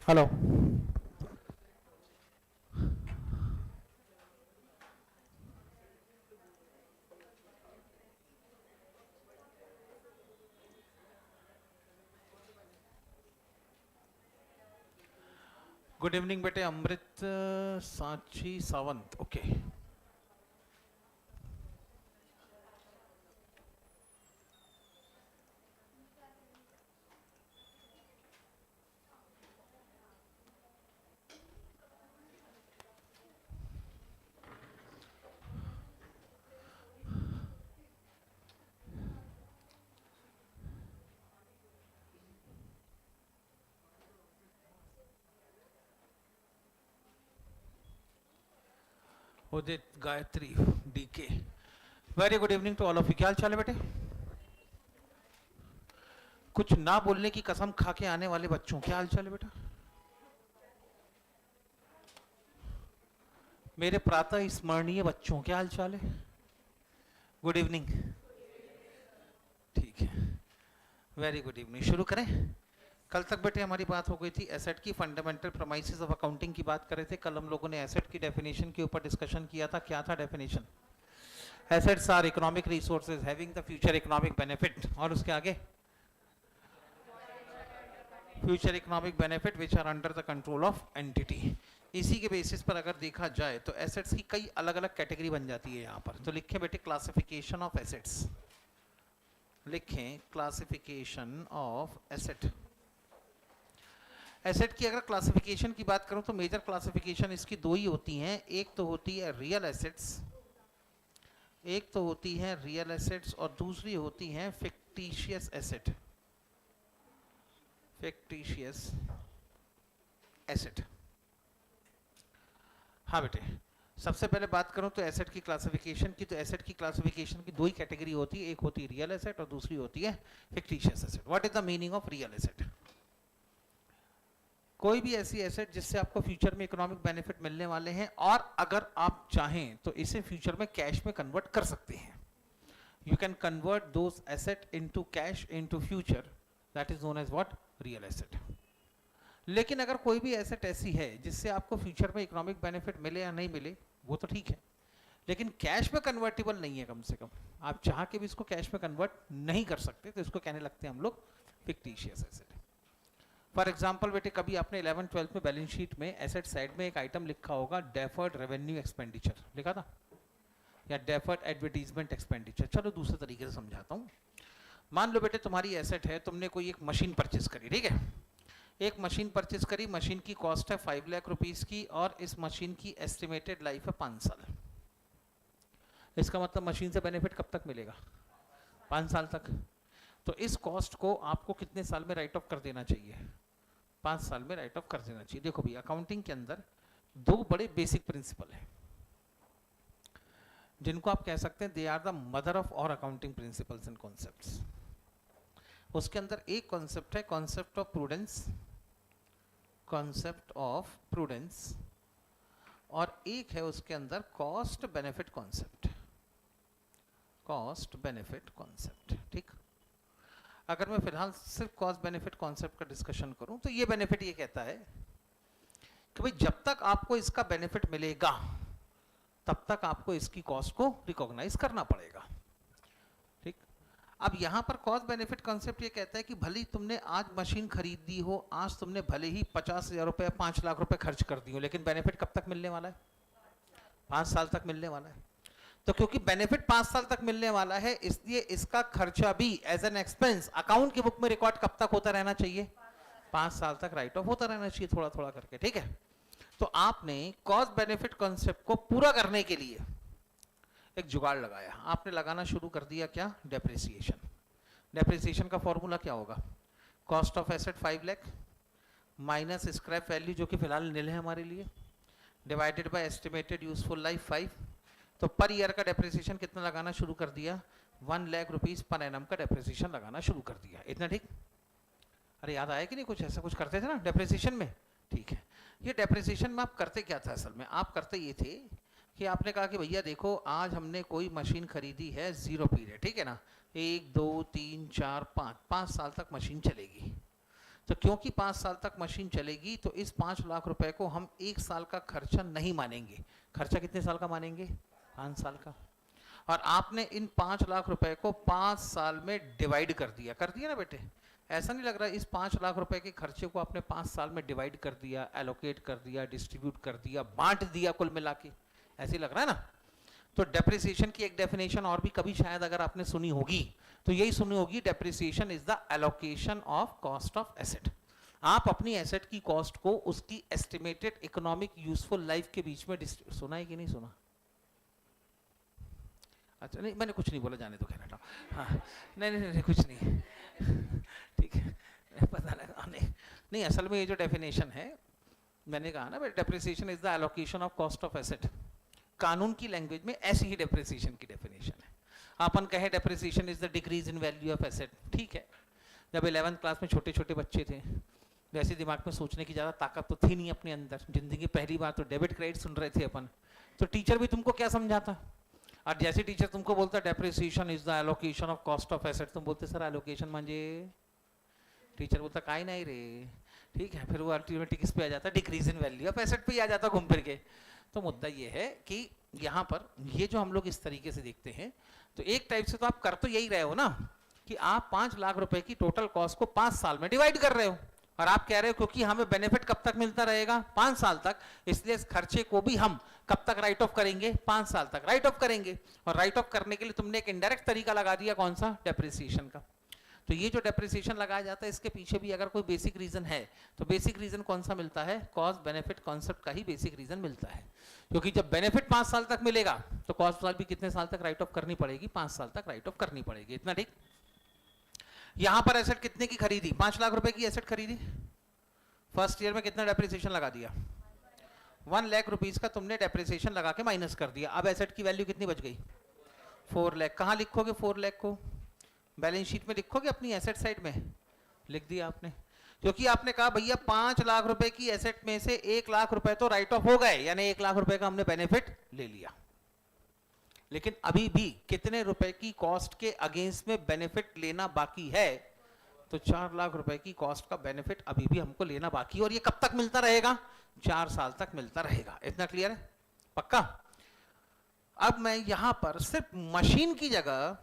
Hello. Good evening बेटे। Amrit Sakshi Sawant. Okay. Udit, Gayatri, DK, very good evening to all of you. क्या हाल चाल है बेटे? कुछ ना बोलने की कसम खा के आने वाले बच्चों, क्या हाल चाल है बेटा? मेरे प्रातः स्मरणीय बच्चों, क्या हाल चाल है? Good evening. ठीक है, वेरी गुड इवनिंग। शुरू करें। कल तक बेटे हमारी बात हो गई थी एसेट की फंडामेंटल प्रोमाइसेस ऑफ अकाउंटिंग की बात कर रहे थे। कल हम लोगों ने एसेट की डेफिनेशन के ऊपर डिस्कशन किया था। क्या था definition? Assets are economic resources having the future economic benefit, और उसके आगे future economic benefit which are under the control of entity. इसी के बेसिस पर अगर देखा जाए तो एसेट्स की कई अलग अलग कैटेगरी बन जाती है यहाँ पर। तो लिखें बेटे क्लासिफिकेशन ऑफ एसेट्स। लिखें क्लासिफिकेशन ऑफ एसेट। एसेट की अगर क्लासिफिकेशन की बात करूं तो मेजर क्लासिफिकेशन इसकी दो ही होती हैं। एक तो होती है रियल एसेट्स, एक तो होती है रियल एसेट्स और दूसरी होती है फिक्टिशियस एसेट। Fictitious asset. हाँ बेटे, सबसे पहले बात करूं तो एसेट की क्लासिफिकेशन की, तो एसेट की क्लासिफिकेशन की दो ही कैटेगरी होती है। एक होती है रियल एसेट और दूसरी होती है fictitious asset. What is the meaning of real asset? कोई भी ऐसी एसेट जिससे आपको फ्यूचर में इकोनॉमिक बेनिफिट मिलने वाले हैं और अगर आप चाहें तो इसे फ्यूचर में कैश में कन्वर्ट कर सकते हैं। You can convert those asset into cash into future, that is known as what? Real asset. लेकिन अगर कोई भी एसेट ऐसी है जिससे आपको फ्यूचर में इकोनॉमिक बेनिफिट मिले या नहीं मिले वो तो ठीक है, लेकिन कैश में कन्वर्टेबल नहीं है, कम से कम आप चाह के भी इसको कैश में कन्वर्ट नहीं कर सकते, तो इसको कहने लगते हैं हम लोग फिक्टिशियस एसेट। फॉर एग्जाम्पल बेटे, कभी आपने 11th-12th में बैलेंस शीट में एसेट साइड में एक आइटम लिखा होगा डेफर्ड रेवेन्यू एक्सपेंडिचर, लिखा था, या डेफर्ड एडवर्टीजमेंट एक्सपेंडिचर। चलो दूसरे तरीके से समझाता हूँ। मान लो बेटे तुम्हारी एसेट है, तुमने कोई एक मशीन परचेस करी, ठीक है? एक मशीन परचेस करी, मशीन की कॉस्ट है 5 लाख रुपीस की और इस मशीन की एस्टिमेटेड लाइफ है 5 साल। इसका मतलब मशीन से बेनिफिट कब तक मिलेगा? 5 साल तक। तो इस कॉस्ट को आपको कितने साल में राइट ऑफ कर देना चाहिए? 5 साल में राइट ऑफ कर देना चाहिए। देखो भैया, अकाउंटिंग के अंदर दो बड़े बेसिक प्रिंसिपल हैं जिनको आप कह सकते हैं they are the mother of all accounting principles and concepts. उसके अंदर एक कॉन्सेप्ट है concept of prudence, concept of prudence, और एक है उसके अंदर cost benefit concept, cost benefit concept. ठीक, अगर मैं फिलहाल सिर्फ कॉस्ट बेनिफिट कॉन्सेप्ट का डिस्कशन करूं तो ये बेनिफिट ये कहता है कि भाई जब तक आपको इसका बेनिफिट मिलेगा तब तक आपको इसकी कॉस्ट को रिकॉग्नाइज करना पड़ेगा। ठीक, अब यहां पर कॉस्ट बेनिफिट कॉन्सेप्ट ये कहता है कि भले तुमने आज मशीन खरीदी हो, आज तुमने भले ही 50,000 रुपए 5 लाख रुपए खर्च कर दी हो, लेकिन बेनिफिट कब तक मिलने वाला है? 5 साल तक मिलने वाला है। तो क्योंकि बेनिफिट 5 साल तक मिलने वाला है, इसलिए इसका खर्चा भी एज एन एक्सपेंस अकाउंट की बुक में रिकॉर्ड कब तक होता रहना चाहिए? 5 साल तक राइट ऑफ होता रहना चाहिए, थोड़ा थोड़ा करके। ठीक है, तो आपने कॉस्ट बेनिफिट कॉन्सेप्ट को पूरा करने के लिए एक जुगाड़ लगाया। आपने लगाना शुरू कर दिया क्या? डेप्रिसिएशन। डेप्रिसिएशन का फॉर्मूला क्या होगा? Cost of asset 5 lakh minus scrap value जो कि फिलहाल नील है हमारे लिए, divided by estimated useful life 5। तो पर ईयर का डेप्रिसिएशन कितना लगाना शुरू कर दिया? 1 लाख रुपीज पर एनम का डेप्रिसिएशन लगाना शुरू कर दिया। इतना ठीक? अरे याद आया कि नहीं? कुछ ऐसा कुछ करते थे ना डेप्रिसिएशन में। ठीक है, ये डेप्रिसिएशन में आप करते क्या था? असल में आप करते ये थे कि आपने कहा कि भैया देखो, आज हमने कोई मशीन खरीदी है 0 पीरियड, ठीक है ना, 1 2 3 4 5 साल तक मशीन चलेगी। तो क्योंकि 5 साल तक मशीन चलेगी तो इस 5 लाख रुपए को हम 1 साल का खर्चा नहीं मानेंगे। खर्चा कितने साल का मानेंगे? 5 साल का। और आपने इन 5 लाख रुपए को 5 साल में डिवाइड कर दिया ना बेटे? ऐसा नहीं लग रहा इस 5 लाख रुपए के खर्चे को आपने 5 साल में डिवाइड कर दिया, एलोकेट कर दिया, डिस्ट्रीब्यूट कर दिया, बांट दिया कुल मिला के, ऐसे ही लग रहा है ना? तो डेप्रिसिएशन की एक डेफिनेशन और भी कभी शायद अगर आपने सुनी होगी तो यही सुनी होगी, depreciation is the allocation of cost of asset. आप अपनी एसेट की कॉस्ट को उसकी एस्टिमेटेड इकोनॉमिक यूजफुल लाइफ के बीच में सुना है कि नहीं सुना? अच्छा नहीं, मैंने कुछ नहीं बोला, जाने दो, खैर हटाओ। हाँ नहीं कुछ नहीं ठीक है, पता लगा नहीं असल में ये जो डेफिनेशन है, मैंने कहा ना depreciation is the allocation of cost of asset, कानून की लैंग्वेज में ऐसी ही डेप्रिसिएशन की डेफिनेशन है। अपन कहें depreciation is the decrease in value of asset, ठीक है। जब 11th क्लास में छोटे छोटे बच्चे थे, वैसे दिमाग में सोचने की ज़्यादा ताकत तो थी नहीं अपने अंदर, जिंदगी पहली बार तो डेबिट क्रेडिट सुन रहे थे अपन, तो टीचर भी तुमको क्या समझाता? और जैसे टीचर तुमको बोलता depreciation is the allocation of cost of asset, तुम बोलते सर एलोकेशन म्हणजे, टीचर बोलता काय नहीं रे, ठीक है। फिर वो अल्टीमेटली किस पे आ जाता? Decrease in value of asset पे ही आ जाता घूम फिर के। तो मुद्दा ये है कि यहाँ पर ये जो हम लोग इस तरीके से देखते हैं, तो एक टाइप से तो आप कर तो यही रहे हो ना कि आप 5 लाख रुपए की टोटल कॉस्ट को 5 साल में डिवाइड कर रहे हो, और आप कह रहे हो क्योंकि हमें बेनिफिट कब तक मिलता रहेगा? 5 साल तक, इसलिए इस खर्चे को भी हम कब तक राइट ऑफ करेंगे? 5 साल तक राइट ऑफ करेंगे। और राइट ऑफ करने के लिए तुमने एक इनडायरेक्ट तरीका लगा दिया, कौन सा? डेप्रिसिएशन का। तो ये जो डेप्रिसिएशन लगाया जाता है, इसके पीछे भी अगर कोई बेसिक रीजन है तो बेसिक रीजन कौन सा मिलता है? कॉस्ट बेनिफिट कॉन्सेप्ट का ही बेसिक रीजन मिलता है। क्योंकि जब बेनिफिट 5 साल तक मिलेगा तो कॉस्ट भी कितने साल तक राइट ऑफ करनी पड़ेगी? 5 साल तक राइट ऑफ करनी पड़ेगी। इतना ठीक। यहां पर एसेट कितने की खरीदी? 5 लाख रुपए की एसेट खरीदी, फर्स्ट ईयर में कितना डेप्रिसिएशन लगा दिया? 1 लाख रुपीज का तुमने डेप्रिसिएशन लगा के माइनस कर दिया। अब एसेट की वैल्यू कितनी बच गई? 4 लाख। कहां लिखोगे 4 लाख को? बैलेंस शीट में लिखोगे अपनी एसेट साइड में? लिख दिया आपने, क्योंकि आपने कहा भैया 5 लाख रुपए की एसेट में से 1 लाख रुपए तो राइट ऑफ हो गए, यानी 1 लाख रुपए का हमने बेनिफिट ले लिया। लेकिन अभी भी कितने रुपए की कॉस्ट के अगेंस्ट में बेनिफिट लेना बाकी है? तो 4 लाख रुपए की कॉस्ट का बेनिफिट अभी भी हमको लेना बाकी है, और ये कब तक मिलता रहेगा? 4 साल तक मिलता रहेगा। इतना क्लियर है? पक्का? अब मैं यहां पर सिर्फ मशीन की जगह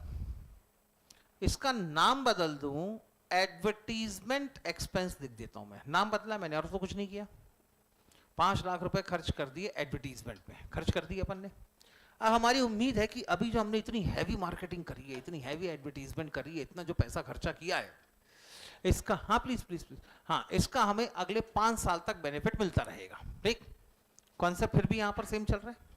इसका नाम बदल दूं, एडवर्टीजमेंट एक्सपेंस लिख देता हूं। मैं नाम बदला मैंने, और तो कुछ नहीं किया। 5 लाख रुपए खर्च कर दिए एडवर्टीजमेंट में, खर्च कर दिए अपन ने। अब हमारी उम्मीद है कि अभी जो हमने इतनी हैवी मार्केटिंग करी है, इतनी हैवी एडवर्टीजमेंट करी है, इतना जो पैसा खर्चा किया है, इसका, हाँ प्लीज प्लीज प्लीज, हाँ, इसका हमें अगले 5 साल तक बेनिफिट मिलता रहेगा। ठीक, कॉन्सेप्ट फिर भी यहां पर सेम चल रहा है।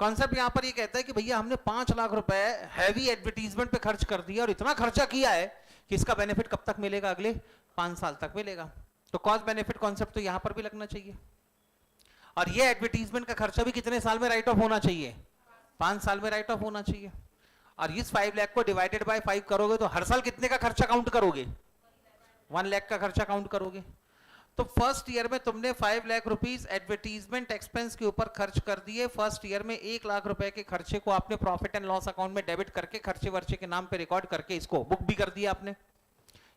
कॉन्सेप्ट यहां पर ये कहता है कि भैया हमने 5 लाख रुपए हैवी एडवर्टीजमेंट पे खर्च कर दिया और इतना खर्चा किया है कि इसका बेनिफिट कब तक मिलेगा? अगले 5 साल तक मिलेगा। तो कॉस्ट बेनिफिट कॉन्सेप्ट तो यहां पर भी लगना चाहिए। और ये एडवर्टीजमेंट का खर्चा भी कितने साल में राइट ऑफ होना चाहिए? 5 साल में राइट ऑफ होना चाहिए। और इस 5 लाख को डिवाइडेड बाय 5 करोगे तो हर साल कितने का खर्चा काउंट करोगे? 1 लाख का खर्चा काउंट करोगे। तो फर्स्ट ईयर में तुमने 5 लाख रुपीस एडवर्टीजमेंट एक्सपेंस के ऊपर खर्च कर दिए। फर्स्ट ईयर में 1 लाख रुपए के खर्चे को आपने प्रॉफिट एंड लॉस अकाउंट में डेबिट करके खर्चे वर्चे के नाम पे रिकॉर्ड करके इसको बुक भी कर दिया आपने।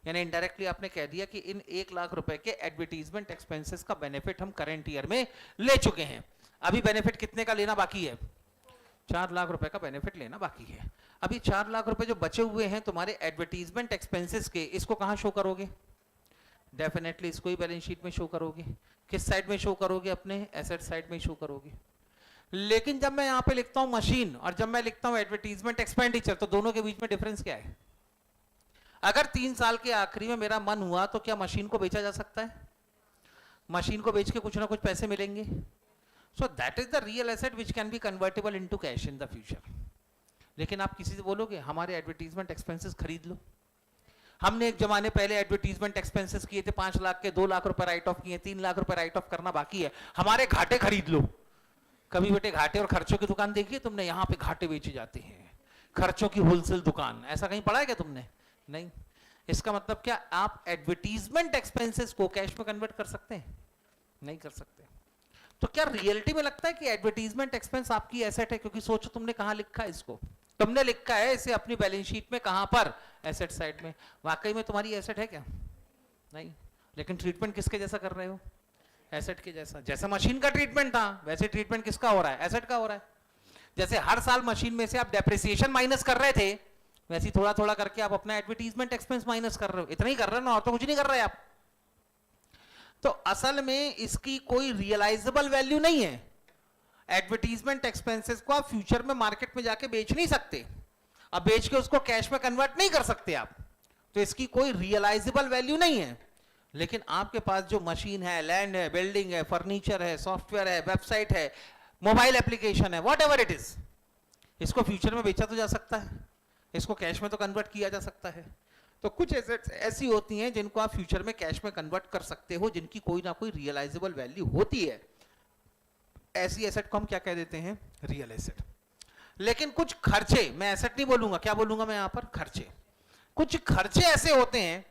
यानी इनडायरेक्टली आपने कह दिया कि इन 1 लाख रुपए के एडवर्टीजमेंट एक्सपेंसेस का बेनिफिट हम करंट ईयर में ले चुके हैं। अभी बेनिफिट कितने का लेना बाकी है? 4 लाख रुपए का बेनिफिट लेना बाकी है। अभी 4 लाख रुपए जो बचे हुए हैं तुम्हारे एडवर्टीजमेंट एक्सपेंसेस के, इसको कहां शो करोगे? डेफिनेटली इसको ही बैलेंस शीट में शो करोगे। किस साइड में शो करोगे? अपने एसेट साइड में शो करोगे। लेकिन जब मैं यहां पे लिखता हूं मशीन और जब मैं लिखता हूं एडवर्टीजमेंट एक्सपेंडिचर, तो दोनों के बीच में डिफरेंस क्या है? अगर 3 साल के आखिरी में मेरा मन हुआ तो क्या मशीन को बेचा जा सकता है? मशीन को बेच के कुछ ना कुछ पैसे मिलेंगे। So that is the real asset which can B convertible into cash in the future. लेकिन आप किसी से बोलोगे हमारे एडवर्टीजमेंट एक्सपेंसेस खरीद लो। हमने एक जमाने पहले एडवर्टीजमेंट एक्सपेंसेस किए थे 5 लाख के, 2 लाख रुपए राइट ऑफ किए, 3 लाख रुपए राइट ऑफ करना बाकी है, हमारे घाटे खरीद लो। कभी बेटे घाटे और खर्चों की दुकान देखिए तुमने? यहां पे घाटे बेचे जाते हैं, खर्चों की होलसेल दुकान, ऐसा कहीं पढ़ा है क्या तुमने? नहीं। इसका मतलब क्या आप एडवर्टीजमेंट एक्सपेंसेस को कैश में कन्वर्ट कर सकते हैं? नहीं कर सकते। तो क्या रियलिटी में लगता है कि एडवर्टीजमेंट एक्सपेंस आपकी एसेट है? क्योंकि सोचो तुमने कहां लिखा है इसको? तुमने लिखा है इसे अपनी बैलेंस शीट में, कहां पर? एसेट साइड में। वाकई में तुम्हारी एसेट है क्या? नहीं। लेकिन ट्रीटमेंट किसके जैसा कर रहे हो? एसेट के जैसा। जैसे मशीन का ट्रीटमेंट था वैसे ट्रीटमेंट किसका हो रहा है? एसेट का हो रहा है। जैसे हर साल मशीन में से आप डेप्रिसिएशन माइनस कर रहे थे, वैसे थोड़ा थोड़ा करके आप अपना एडवर्टीजमेंट एक्सपेंस माइनस कर रहे हो। इतना ही कर रहे हो ना, और तो कुछ नहीं कर रहे आप। तो असल में इसकी कोई रियलाइजेबल वैल्यू नहीं है। एडवर्टीजमेंट एक्सपेंसेस को आप फ्यूचर में मार्केट में जाके बेच नहीं सकते, अब बेच के उसको कैश में कन्वर्ट नहीं कर सकते आप, तो इसकी कोई रियलाइजेबल वैल्यू नहीं है। लेकिन आपके पास जो मशीन है, लैंड है, बिल्डिंग है, फर्नीचर है, सॉफ्टवेयर है, वेबसाइट है, मोबाइल एप्लीकेशन है, वॉट एवर इट इज, इसको फ्यूचर में बेचा तो जा सकता है, इसको कैश में तो कन्वर्ट किया जा सकता है। तो कुछ एसेट्स ऐसी होती हैं जिनको आप फ्यूचर में कैश में कन्वर्ट कर सकते हो, जिनकी कोई ना कोई रियलाइजेबल वैल्यू होती है। ऐसी एसेट को हम क्या कह देते हैं? Real asset. लेकिन कुछ खर्चे, मैं एसेट नहीं बोलूंगा, क्या बोलूंगा मैं यहां पर? खर्चे। कुछ खर्चे ऐसे होते हैं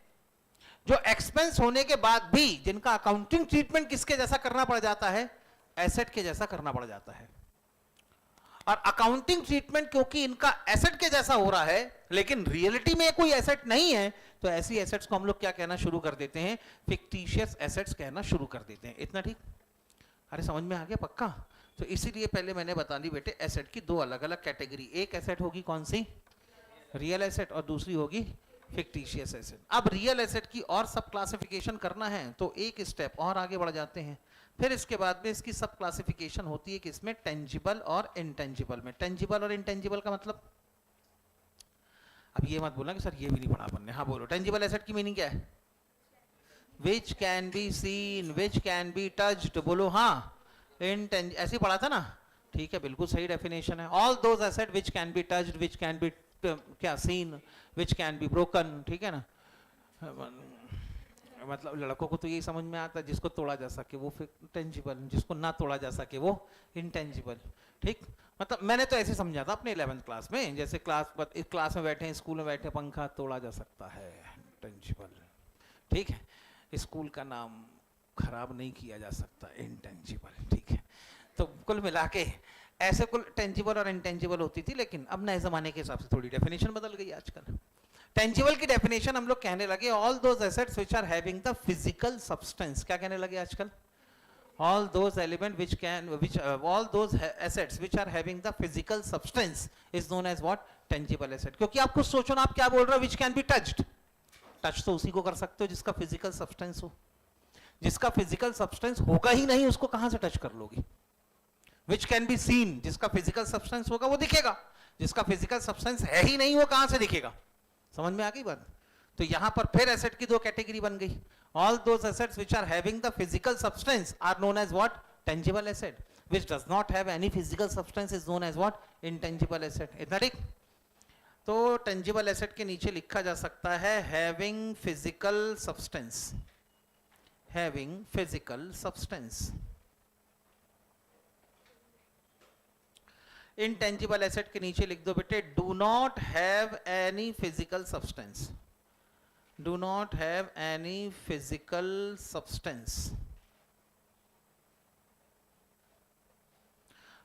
जो एक्सपेंस होने के बाद भी जिनका अकाउंटिंग ट्रीटमेंट किसके जैसा करना पड़ जाता है? एसेट के जैसा करना पड़ जाता है। और अकाउंटिंग ट्रीटमेंट क्योंकि इनका एसेट के जैसा हो रहा है लेकिन रियलिटी में कोई एसेट नहीं है, तो ऐसी एसेट्स को हम लोग क्या कहना शुरू कर देते हैं? फिक्टिशियस एसेट्स कहना शुरू कर देते हैं। इतना ठीक? अरे समझ में आ गया पक्का? तो इसीलिए पहले मैंने बता दी बेटे, एसेट की दो अलग अलग कैटेगरी। एक एसेट होगी कौन सी? रियल एसेट, और दूसरी होगी फिक्टिशियस एसेट। अब रियल एसेट की और सब क्लासिफिकेशन करना है तो एक स्टेप और आगे बढ़ जाते हैं। फिर इसके बाद में इसकी सब क्लासिफिकेशन होती है किसमें? टेंजिबल और इंटेंजिबल में। टेंजिबल और इंटेंजिबल का मतलब, अब ये मत बोलना कि सर ये भी नहीं पढ़ा अपन ने। हाँ बोलो, टेंजिबल एसेट की मीनिंग क्या है? विच can be seen, which can be touched. बोलो हाँ। ऐसे पढ़ा था ना? ठीक है, बिल्कुल सही डेफिनेशन है। All those asset which can be touched, which can be क्या seen, which can be broken. ठीक है ना? मतलब लड़कों को तो यही समझ में आता है, जिसको तोड़ा जा सके वो टेंजिबल, जिसको ना तोड़ा जा सके वो इंटेंजिबल। ठीक? मतलब मैंने तो ऐसे समझा था अपने 11th क्लास में, जैसे क्लास में बैठे हैं, स्कूल में बैठे, पंखा तोड़ा जा सकता है, टेंजिबल। ठीक है? स्कूल का नाम खराब नहीं किया जा सकता, इंटेंजिबल। ठीक है? तो कुल मिला के ऐसे कुल टेंजिबल और इंटेंजिबल होती थी, लेकिन अब नए जमाने के हिसाब से थोड़ी डेफिनेशन बदल गई आजकल। टेंजिबल की डेफिनेशन हम लोग कहने लगे all those assets which are having the physical substance. क्या कहने लगे आजकल? All those element which can all those assets which are having the physical substance is known as what? Tangible asset. क्योंकि आप खुद सोचो ना, आप क्या बोल रहे हो? Which can be touched. Touch तो उसी को कर सकते हो जिसका फिजिकल सब्सटेंस हो। जिसका फिजिकल सब्सटेंस होगा ही नहीं उसको कहां से टच कर लोगे? विच कैन बी सीन, जिसका फिजिकल सब्सटेंस होगा वो दिखेगा, जिसका फिजिकल सब्सटेंस है ही नहीं वो कहां से दिखेगा? समझ में आ गई बात? तो यहां पर फिर एसेट की दो कैटेगरी बन गई। All those assets which are having the physical substance are known as what? Tangible asset. Which does not have any physical substance is known as what? Intangible asset. इतना ठीक? तो टेंजिबल एसेट के नीचे लिखा जा सकता है having physical substance, having physical substance. Intangible asset के नीचे लिख दो बेटे do not have any physical substance, do not have any physical substance.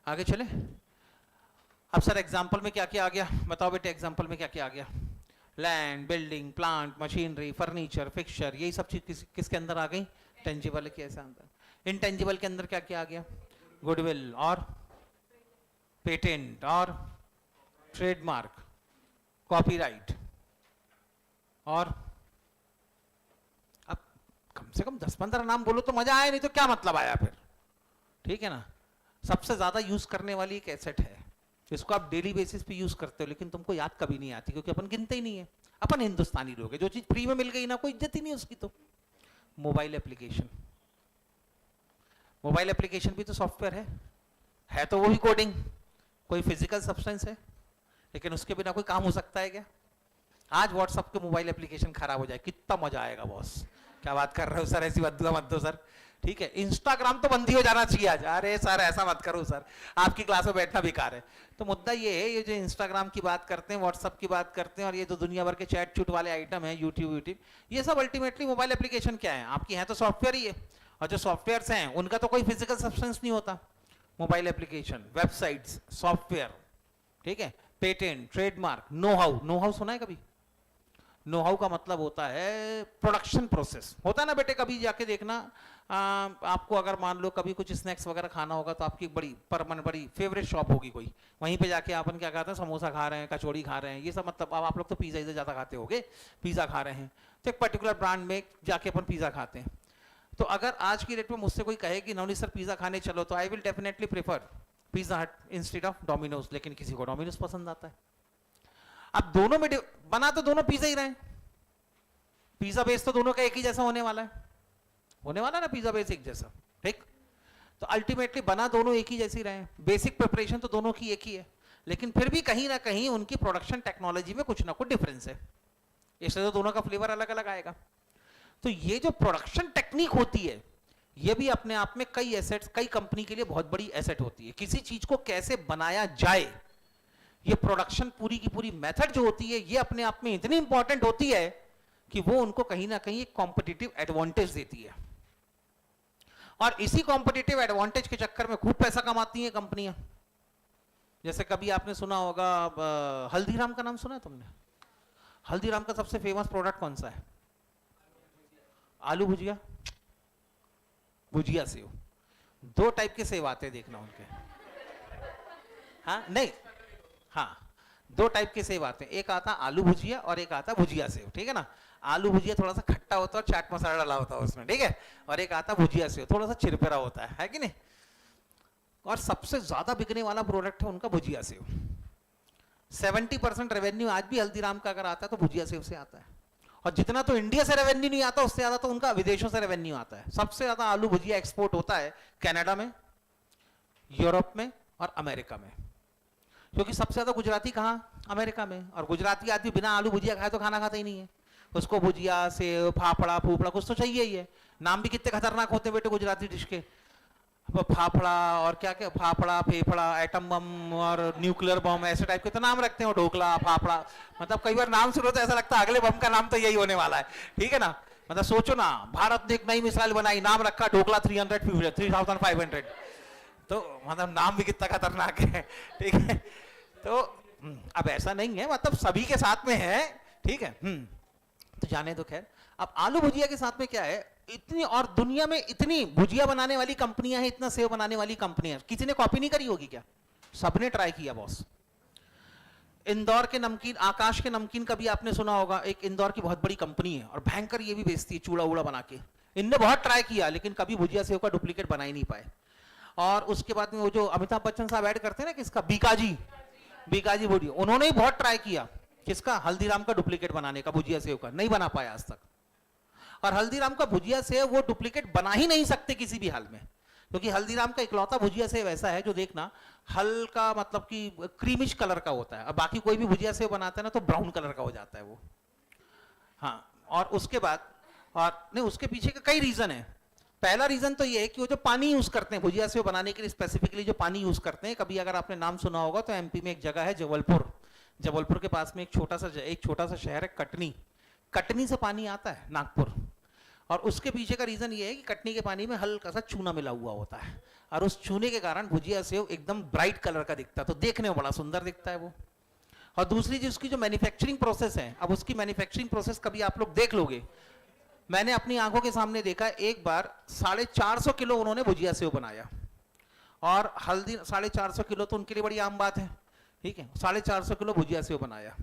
आगे चले। अब सर एग्जांपल में क्या क्या आ गया? बताओ बेटे, एग्जांपल में क्या क्या आ गया? Land, building, plant, machinery, furniture, fixture, यही सब चीज किसके अंदर आ गई? टेंजिबल के अंदर। इंटेंजिबल के अंदर क्या क्या आ गया? गुडविल और पेटेंट और ट्रेडमार्क, कॉपीराइट, और अब कम से कम 10-15 नाम बोलो तो मजा आया, नहीं तो क्या मतलब आया फिर? ठीक है ना? सबसे ज्यादा यूज करने वाली एक एसेट है, इसको आप डेली बेसिस पे यूज करते हो, लेकिन तुमको याद कभी नहीं आती क्योंकि अपन गिनते ही नहीं है। अपन हिंदुस्तानी लोग हैं, जो चीज फ्री में मिल गई ना कोई इज्जत ही नहीं उसकी। तो मोबाइल एप्लीकेशन, मोबाइल एप्लीकेशन भी तो सॉफ्टवेयर है तो वो भी कोडिंग, कोई फिजिकल सब्सटेंस है, लेकिन उसके बिना कोई काम हो सकता है क्या? आज व्हाट्सएप के मोबाइल एप्लीकेशन खराब हो जाए कितना मजा आएगा बॉस। क्या बात कर रहे हो सर, ऐसी बदुआ मत दो सर। ठीक है, इंस्टाग्राम तो बंद ही हो जाना चाहिए आज। अरे सर ऐसा मत करो सर, आपकी क्लास में बैठना बेकार है। तो मुद्दा ये है, ये जो इंस्टाग्राम की बात करते हैं, व्हाट्सएप की बात करते हैं, और ये जो दुनिया भर के चैट चूट वाले आइटम है, यूट्यूब, ये सब अल्टीमेटली मोबाइल एप्लीकेशन क्या है? आपकी है तो सॉफ्टवेयर ही है, और जो सॉफ्टवेयर हैं उनका तो कोई फिजिकल सब्सटेंस नहीं होता। मोबाइल एप्लीकेशन, वेबसाइट्स, सॉफ्टवेयर, ठीक है, patent, trademark, know how. Know how सुना है कभी? नो हाउ का मतलब होता है प्रोडक्शन प्रोसेस। होता है ना बेटे, कभी जाके देखना, आपको अगर मान लो कभी कुछ स्नैक्स वगैरह खाना होगा तो आपकी बड़ी परमानेंट बड़ी फेवरेट शॉप होगी कोई, वहीं पे जाके अपन क्या खाते हैं, समोसा खा रहे हैं, कचौड़ी खा रहे हैं, ये सब मतलब। अब आप लोग तो पिज़्ज़ा इधर ज़्यादा खाते होगे, पिज़्ज़ा खा रहे हैं तो एक पर्टिकुलर ब्रांड में जाके अपन पिज़्ज़ा खाते हैं। तो अगर आज की डेट में मुझसे कोई कहे कि नवनीत सर पिज़्ज़ा खाने चलो, तो I will definitely prefer pizza हट इंस्टेड ऑफ डोमिनोज। लेकिन किसी को डोमिनोज पसंद आता है। अब दोनों में बना तो दोनों पिज़्ज़ा ही रहे, पिज़्ज़ा बेस तो दोनों का एक ही जैसा होने वाला है, होने वाला ना पिज़्ज़ा बेस एक जैसा, ठीक। तो अल्टीमेटली बना दोनों एक ही जैसी रहे, बेसिक प्रिपरेशन तो दोनों की एक ही है, लेकिन फिर भी कहीं ना कहीं उनकी प्रोडक्शन टेक्नोलॉजी में कुछ ना कुछ डिफरेंस है, इसलिए तो दोनों का फ्लेवर अलग अलग आएगा। तो ये जो प्रोडक्शन टेक्निक होती है, ये भी अपने आप में कई एसेट्स, कई कंपनी के लिए बहुत बड़ी एसेट होती है। किसी चीज को कैसे बनाया जाए, ये प्रोडक्शन पूरी की पूरी मेथड जो होती है, ये अपने आप में इतनी इंपॉर्टेंट होती है कि वो उनको कहीं ना कहीं एक कॉम्पिटिटिव एडवांटेज देती है। और इसी कॉम्पिटिटिव एडवांटेज के चक्कर में खूब पैसा कमाती हैं कंपनियां। जैसे कभी आपने सुना होगा, हल्दीराम का नाम सुना है तुमने? हल्दीराम का सबसे फेमस प्रोडक्ट कौन सा है? आलू भुजिया, भुजिया सेव। दो टाइप के सेव आते हैं, देखना उनके। हाँ नहीं, हाँ दो टाइप के सेव आते हैं, एक आता आलू भुजिया और एक आता भुजिया सेव, ठीक है ना। आलू भुजिया थोड़ा सा खट्टा होता है और चाट मसाला डाला होता है उसमें, ठीक है। और एक आता भुजिया सेव, थोड़ा सा चिरपिरा होता है कि नहीं। और सबसे ज्यादा बिकने वाला प्रोडक्ट है उनका भुजिया सेव। 70% रेवेन्यू आज भी हल्दीराम का अगर आता है तो भुजिया सेव से आता है। और जितना तो इंडिया से रेवेन्यू नहीं आता, उससे ज्यादा तो उनका विदेशों से रेवेन्यू आता है। सबसे ज्यादा आलू भुजिया एक्सपोर्ट होता है कनाडा में, यूरोप में और अमेरिका में। क्योंकि सबसे ज्यादा गुजराती कहाँ? अमेरिका में। और गुजराती आदमी बिना आलू भुजिया खाए तो खाना खाता ही नहीं है, उसको भुजिया सेव फाफड़ा फूफड़ा कुछ तो चाहिए ही है। नाम भी कितने खतरनाक होते हैं बेटे गुजराती डिश के, फाफड़ा और क्या क्या, फाफड़ा फेफड़ा, एटम बम और न्यूक्लियर बम, ऐसे टाइप के तो नाम रखते हैं। ढोकला फाफड़ा, मतलब कई बार नाम सुनो तो ऐसा लगता है अगले बम का नाम तो यही होने वाला है, ठीक है ना। मतलब सोचो ना, भारत ने एक नई मिसाइल बनाई, नाम रखा ढोकला 3500, तो मतलब नाम भी कितना खतरनाक है, ठीक है। तो अब ऐसा नहीं है, मतलब सभी के साथ में है, ठीक है। तो जाने दो। खैर, अब आलू भुजिया के साथ में क्या है, इतनी और दुनिया में इतनी भुजिया बनाने वाली कंपनियां हैं, इतना सेव बनाने वाली कंपनियां, किसी ने कॉपी नहीं करी होगी क्या? सबने ट्राई किया बॉस। इंदौर के नमकीन, आकाश के नमकीन का भी आपने सुना होगा, एक इंदौर की बहुत बड़ी कंपनी है और भयंकर ये भी बेचती है चूड़ा उड़ा बना के। इनने बहुत ट्राई किया लेकिन कभी भुजिया सेव का डुप्लीकेट बना ही नहीं पाए। और उसके बाद में वो जो अमिताभ बच्चन साहब ऐड करते हैं ना, किसका, बीकाजी भुजिया, उन्होंने ही बहुत ट्राई किया किसका, हल्दीराम का डुप्लीकेट बनाने का, भुजिया सेव का, नहीं बना पाया आज तक। और हल्दीराम का भुजिया सेव वो डुप्लीकेट बना ही नहीं सकते किसी भी हाल में, क्योंकि हल्दीराम का इकलौता भुजिया सेव ऐसा है जो देखना हल्का मतलब कि क्रीमिश कलर का होता है, और बाकी कोई भी भुजिया सेव बनाता है ना तो ब्राउन कलर का हो जाता है वो। हाँ, और उसके बाद, और नहीं, उसके पीछे का कई रीजन है। पहला रीजन तो ये है कि वो जो पानी यूज करते हैं भुजिया सेव बनाने के लिए, स्पेसिफिकली जो पानी यूज करते हैं, कभी अगर आपने नाम सुना होगा तो एमपी में एक जगह है जबलपुर के पास में एक छोटा सा शहर है कटनी से पानी आता है नागपुर। और उसके पीछे का रीजन ये है कि कटनी के पानी में हल्का सा चूना मिला हुआ होता है, और उस चूने के कारण भुजिया सेव एकदम ब्राइट कलर का दिखता है, तो देखने में बड़ा सुंदर दिखता है वो। और दूसरी चीज उसकी जो मैन्युफैक्चरिंग प्रोसेस है, अब उसकी मैन्युफैक्चरिंग प्रोसेस कभी आप लोग देख लोगे, मैंने अपनी आंखों के सामने देखा, एक बार 450 किलो उन्होंने भुजिया सेव बनाया। और हल्दी 450 किलो तो उनके लिए बड़ी आम बात है, ठीक है, 450 किलो भुजिया सेव बनाया।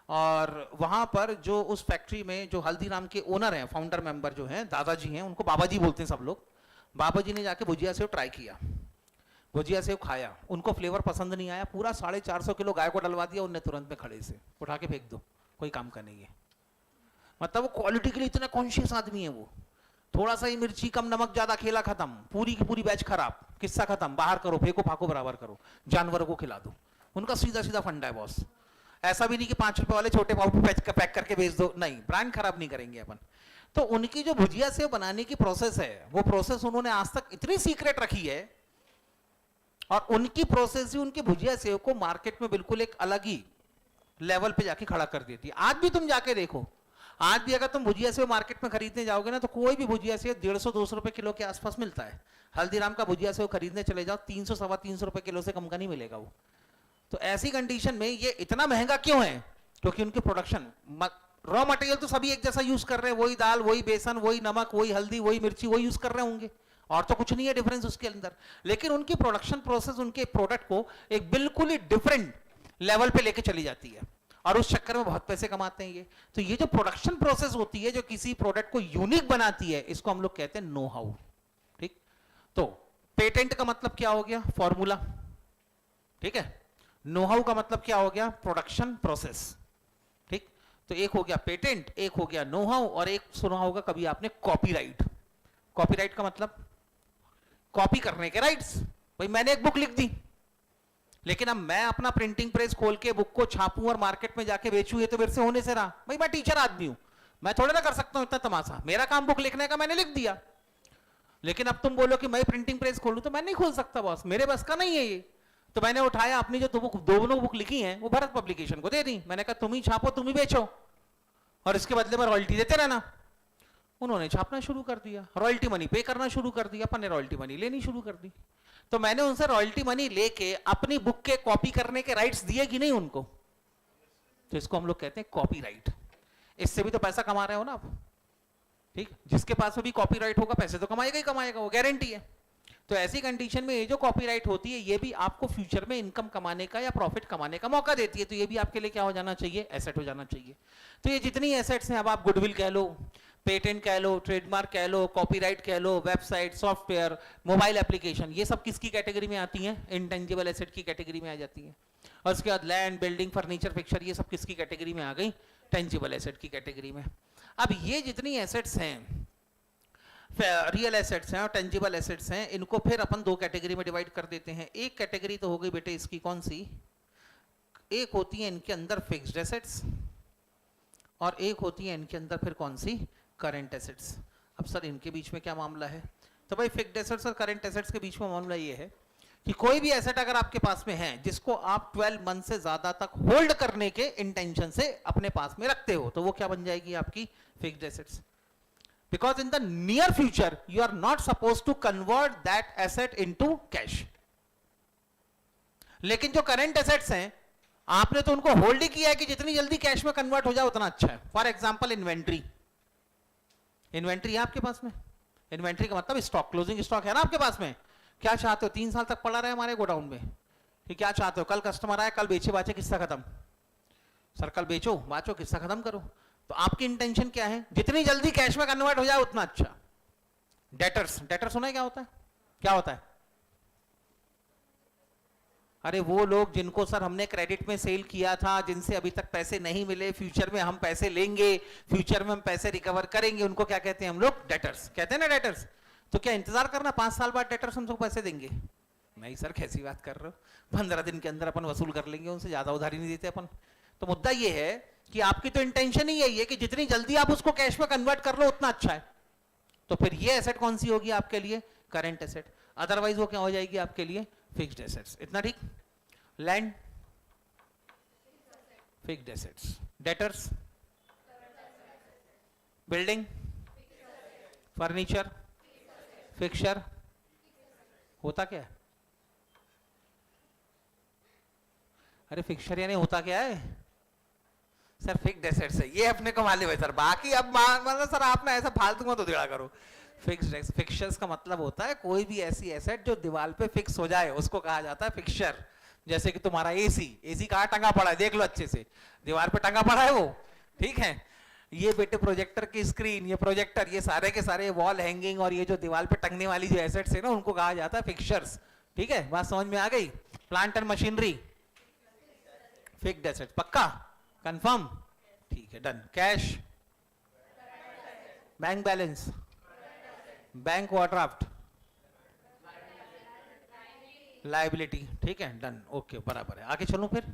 और वहां पर जो उस फैक्ट्री में जो हल्दीराम के ओनर हैं, फाउंडर मेंबर जो हैं, दादाजी हैं, उनको बाबा जी बोलते हैं सब लोग, बाबा जी ने जाके भुजिया सेव ट्राई किया, भुजिया सेव खाया, उनको फ्लेवर पसंद नहीं आया, पूरा 450 किलो गाय को डलवा दिया उनने तुरंत में, खड़े से उठा के फेंक दो, कोई काम का नहीं है। मतलब वो क्वालिटी के लिए इतना कॉन्शियस आदमी है वो, थोड़ा सा ही मिर्ची कम, नमक ज्यादा, खेला खत्म, पूरी की पूरी बैच खराब, किस्सा खत्म, बाहर करो, फेंको फाको बराबर करो, जानवरों को खिला दो। उनका सीधा सीधा फंडा है बॉस। ऐसा भी नहीं कि 5 रुपए वाले छोटे पाव पैक करके बेच दो, नहीं, ब्रांड खराब नहीं करेंगे अपन। तो उनकी जो भुजिया सेव बनाने की प्रोसेस है, वो प्रोसेस उन्होंने आज तक इतनी सीक्रेट रखी है, और उनकी प्रोसेस ही उनकी भुजिया सेव को मार्केट में बिल्कुल एक अलग ही लेवल पे जाके खड़ा कर देती है। आज भी तुम जाके देखो, आज भी अगर तुम भुजिया सेव मार्केट में खरीदने जाओगे ना, तो कोई भी भुजिया सेव 150-200 रुपए किलो के आसपास मिलता है। हल्दीराम का भुजिया सेव खरीदने चले जाओ, 300-325 रुपए किलो से कम का नहीं मिलेगा वो। तो ऐसी कंडीशन में ये इतना महंगा क्यों है? क्योंकि उनकी प्रोडक्शन, रॉ मटेरियल तो सभी एक जैसा यूज कर रहे हैं, वही दाल, वही बेसन, वही नमक, वही हल्दी, वही मिर्ची, वही यूज कर रहे होंगे, और तो कुछ नहीं है डिफरेंस उसके अंदर। लेकिन उनकी प्रोडक्शन प्रोसेस उनके प्रोडक्ट को एक बिल्कुल ही डिफरेंट लेवल पे लेके चली जाती है, और उस चक्कर में बहुत पैसे कमाते हैं ये। तो ये जो प्रोडक्शन प्रोसेस होती है जो किसी प्रोडक्ट को यूनिक बनाती है, इसको हम लोग कहते हैं नो हाउ। ठीक, तो पेटेंट का मतलब क्या हो गया? फॉर्मूला। ठीक है, नो हाउ का मतलब क्या हो गया? Production process. ठीक, तो एक हो गया पेटेंट, एक हो गया नो हाउ, और एक सुना होगा कभी आपने कॉपीराइट। कॉपीराइट का मतलब कॉपी करने के राइट्स। भाई मैंने एक बुक लिख दी, लेकिन अब मैं अपना प्रिंटिंग प्रेस खोल के बुक को छापूं और मार्केट में जाके बेचूं, ये तो मेरे से होने से रहा। भाई मैं टीचर आदमी हूं, मैं थोड़ा ना कर सकता हूं इतना तमाशा। मेरा काम बुक लिखने का, मैंने लिख दिया। लेकिन अब तुम बोलो कि मैं प्रिंटिंग प्रेस खोलूं, तो मैं नहीं खोल सकता बॉस, मेरे बस का नहीं है ये। तो मैंने उठाया अपनी जो दोनों बुक लिखी हैं वो भारत पब्लिकेशन को दे दी। मैंने कहा तुम ही छापो, तुम ही बेचो, और इसके बदले में रॉयल्टी देते रहना। उन्होंने छापना शुरू कर दिया, रॉयल्टी मनी पे करना शुरू कर दिया, अपन ने रॉयल्टी मनी लेनी शुरू कर दी। तो मैंने उनसे रॉयल्टी मनी लेके अपनी बुक के कॉपी करने के राइट्स दिए कि नहीं उनको? तो इसको हम लोग कहते हैं कॉपीराइट। इससे भी तो पैसा कमा रहे हो ना आप। ठीक, जिसके पास भी कॉपीराइट होगा पैसे तो कमाएगा ही कमाएगा, वो गारंटी है। तो ऐसी कंडीशन में ये जो कॉपीराइट होती है, ये भी आपको फ्यूचर में इनकम कमाने का या प्रॉफिट कमाने का मौका देती है। तो ये भी आपके लिए क्या हो जाना चाहिए? एसेट हो जाना चाहिए। तो ये जितनी एसेट्स हैं, अब आप गुडविल कह लो, पेटेंट कह लो, ट्रेडमार्क कह लो, कॉपीराइट कह लो, वेबसाइट, सॉफ्टवेयर, मोबाइल एप्लीकेशन, ये सब किसकी कैटेगरी में आती हैं? इंटेंजिबल एसेट की कैटेगरी में आ जाती है। और उसके बाद लैंड, बिल्डिंग, फर्नीचर, फिक्चर, ये सब किसकी कैटेगरी में आ गई? टेंजिबल एसेट की कैटेगरी में। अब ये जितनी एसेट्स हैं, रियल एसेट्स हैं और टेंजिबल एसेट्स हैं, इनको फिर अपन दो कैटेगरी में डिवाइड कर देते हैं। एक कैटेगरी तो हो गई बेटे इसकी, कौन सी? एक होती है इनके अंदर फिक्स्ड एसेट्स, और एक होती है इनके अंदर फिर कौन सी? Current assets. अब सर इनके बीच में क्या मामला है? तो भाई फिक्स्ड एसेट्स और करंट एसेट्स के बीच में मामला ये है कि कोई भी एसेट अगर आपके पास में है जिसको आप 12 मंथ से ज्यादा तक होल्ड करने के इंटेंशन से अपने पास में रखते हो, तो वो क्या बन जाएगी? आपकी fixed assets. Because in the near future you are not supposed to convert that asset into cash. लेकिन जो करंट एसेट्स हैं, आपने तो उनको होल्ड ही किया है कि जितनी जल्दी कैश में कन्वर्ट हो जाए उतना अच्छा है। फॉर एग्जांपल इन्वेंट्री, इन्वेंट्री है आपके पास में। इन्वेंट्री का मतलब स्टॉक, क्लोजिंग स्टॉक है ना आपके पास में। क्या चाहते हो? 3 साल तक पड़ा रहे हमारे गोडाउन में, कि क्या चाहते हो? कल कस्टमर आए, कल बेचे बाचे, किस्सा खत्म। सर कल बेचो बाचो, किस्सा खत्म करो। तो आपकी इंटेंशन क्या है? जितनी जल्दी कैश में कन्वर्ट हो जाए उतना अच्छा। डेटर्स, डेटर्स सुना है क्या होता है? क्या होता है? अरे वो लोग जिनको सर हमने क्रेडिट में सेल किया था, जिनसे अभी तक पैसे नहीं मिले, फ्यूचर में हम पैसे लेंगे, फ्यूचर में हम पैसे रिकवर करेंगे, उनको क्या कहते हैं हम लोग? डेटर्स कहते हैं ना, डेटर्स। तो क्या इंतजार करना 5 साल बाद डेटर्स हमको पैसे देंगे? नहीं सर, कैसी बात कर रहे हो, 15 दिन के अंदर अपन वसूल कर लेंगे उनसे, ज्यादा उधारी नहीं देते अपन। तो मुद्दा ये है कि आपकी तो इंटेंशन ही यही है कि जितनी जल्दी आप उसको कैश में कन्वर्ट कर लो उतना अच्छा है। तो फिर ये एसेट कौन सी होगी आपके लिए? Current asset. अदरवाइज वो क्या हो जाएगी आपके लिए? Fixed assets. इतना ठीक? Land fixed assets, debtors, building, furniture, fixture, होता क्या है? अरे फिक्सचर यानी होता क्या है? सर फिक्स्ड एसेट्स है, ये अपने को मालूम है सर, बाकी अब मतलब सर आपने ऐसा फालतू में तो दिखा करो। फिक्स्ड फिक्सचर्स का मतलब होता है कोई भी ऐसी एसेट जो दीवार पे फिक्स हो जाए उसको कहा जाता है फिक्सचर। जैसे कि तुम्हारा एसी, एसी कहाँ टंगा पड़ा है? देख लो अच्छे से, दीवार पे टंगा पड़ा है वो, ठीक है। ये बेटे प्रोजेक्टर की स्क्रीन, ये प्रोजेक्टर, ये सारे के सारे वॉल हैंगिंग और ये जो दीवार पे टंगने वाली जो एसेट्स है ना, उनको कहा जाता है फिक्सचर्स। ठीक है, बात समझ में आ गई? Plant and machinery fixed asset, पक्का? कंफर्म? ठीक है, done. Cash, bank balance, bank overdraft, liability, ठीक है, डन, ओके, बराबर है। आगे चलूं, फिर